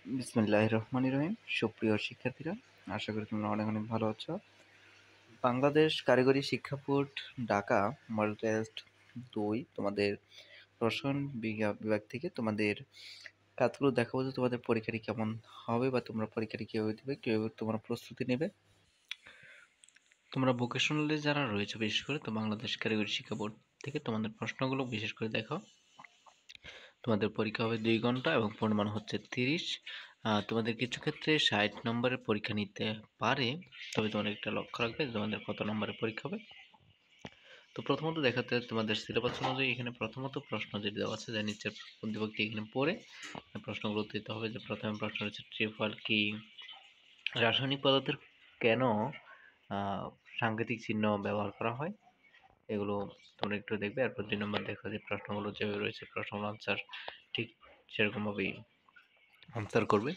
বিসমিল্লাহির রহমানির রহিম। সুপ্রিয় শিক্ষার্থীরা, আশা করি তোমরা অনেক অনেক ভালো আছো। বাংলাদেশ কারিগরি শিক্ষা বোর্ড ঢাকা মডেল টেস্ট 2 তোমাদের রসায়ন বিভাগ থেকে তোমাদের কাজগুলো দেখাবো যে তোমাদের পরীক্ষাটি কেমন হবে বা তোমরা পরীক্ষাটি কীভাবে দেবে, কীভাবে তোমরা প্রস্তুতি নেবে। তোমরা ভোকেশনালে যারা রয়েছে, বিশেষ করে তো বাংলাদেশ কারিগরি শিক্ষা বোর্ড থেকে তোমাদের প্রশ্নগুলো বিশেষ করে দেখো। তোমাদের পরীক্ষা হবে 2 ঘন্টা এবং পরিমাণ হচ্ছে 30। তোমাদের কিছু ক্ষেত্রে 60 নম্বরের পরীক্ষা নিতে পারে, তবে তোমাদের একটা লক্ষ্য রাখবে যে তোমাদের কত নম্বরের পরীক্ষা হবে। তো প্রথমত দেখাতে তোমাদের সিলেবাস অনুযায়ী এখানে প্রথমত প্রশ্ন যেটি দেওয়া আছে যে নিচের প্রতিপক্ষটি এখানে পড়ে প্রশ্নগুলো দিতে হবে। যে প্রথমে প্রশ্ন রয়েছে ট্রিপল কি, রাসায়নিক পদার্থের কেন সাংকেতিক চিহ্ন ব্যবহার করা হয়, এগুলো তোমরা একটু দেখবে। এরপর 2 নম্বর দেখো যে প্রশ্নগুলো যেভাবে রয়েছে প্রশ্নগুলো আনসার ঠিক সেরকমভাবেই আনসার করবে।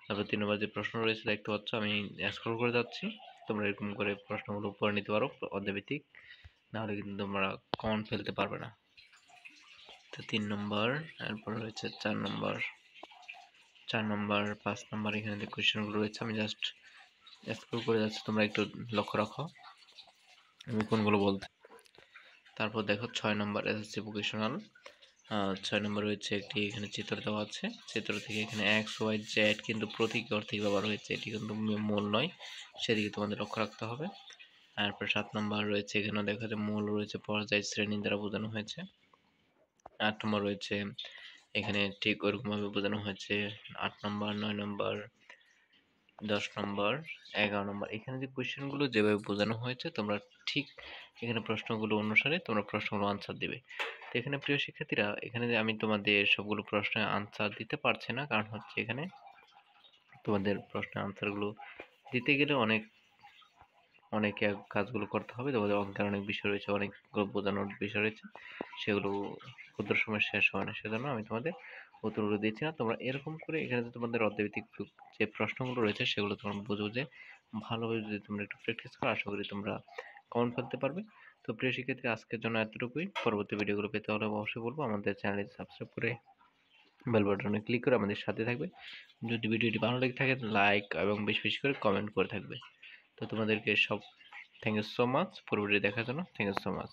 তারপর 3 নম্বর যে প্রশ্ন রয়েছে দেখতে পাচ্ছ, আমি স্ক্রল করে যাচ্ছি। তোমরা এরকম করে প্রশ্নগুলো পড়ে নিতে পারো অধ্যায়ভিত্তিক, নাহলে কিন্তু তোমরা কমন ফেলতে পারবে না। তো 3 নম্বর, এরপর রয়েছে 4 নম্বর, 5 নম্বর, এখানে যে কোয়েশ্চেনগুলো রয়েছে আমি জাস্ট স্ক্রল করে যাচ্ছি, তোমরা একটু লক্ষ্য রাখো আমি কোনগুলো বলতে। তারপর দেখো 6 নম্বর এসএসসি ভোকেশনাল। 6 নম্বর রয়েছে একটি এখানে চিত্র দেওয়া আছে, চিত্র থেকে এখানে এক্স ওয়াই জেড কিন্তু প্রতীক অর্থে ব্যবহার হয়েছে, এটি কিন্তু মূল নয়, সেদিকে তোমাদের লক্ষ্য রাখতে হবে। তারপর 7 নম্বর রয়েছে, এখানে দেখা যায় মূল রয়েছে পর্যায় শ্রেণী দ্বারা বোঝানো হয়েছে। 8 নম্বর রয়েছে এখানে ঠিক ওরকমভাবে বোঝানো হয়েছে। 8 নম্বর, 9 নম্বর, 10 নম্বর, 11 নম্বর, এখানে যে কোয়েশ্চেনগুলো যেভাবে বোঝানো হয়েছে তোমরা ঠিক এখানে প্রশ্নগুলো অনুসারে তোমরা প্রশ্নগুলো আনসার দিবে। তো এখানে প্রিয় শিক্ষার্থীরা, এখানে যে আমি তোমাদের সবগুলো প্রশ্নের আনসার দিতে পারছি না, কারণ হচ্ছে এখানে তোমাদের প্রশ্নের আনসারগুলো দিতে গেলে অনেক কাজগুলো করতে হবে। তোমাদের অঙ্কের অনেক বিষয় রয়েছে, অনেকগুলো বোঝানোর বিষয় রয়েছে, সেগুলো ক্ষুদ্র সময় শেষ হয় না, সেজন্য আমি তোমাদের উত্তরগুলো দিচ্ছি না। তোমরা এরকম করে এখানে যে তোমাদের অধ্যায়ভিত্তিক যে প্রশ্নগুলো রয়েছে সেগুলো তোমরা বুঝে বুঝে ভালোভাবে যদি তোমরা একটু প্র্যাকটিস করো, আশা করি তোমরা কমন ফেলতে পারবে। তো প্রিয় শিক্ষার্থী, আজকের জন্য এতটুকুই। পরবর্তী ভিডিওগুলো পেতে হলে অবশ্যই বলবো আমাদের চ্যানেলটি সাবস্ক্রাইব করে বেল বাটনে ক্লিক করে আমাদের সাথে থাকবে। যদি ভিডিওটি ভালো লেগে থাকে লাইক এবং বেশি বেশি করে কমেন্ট করে থাকবে। তো তোমাদেরকে সব থ্যাংক ইউ সো মাচ পরবর্তী দেখার জন্য। Thank you so much.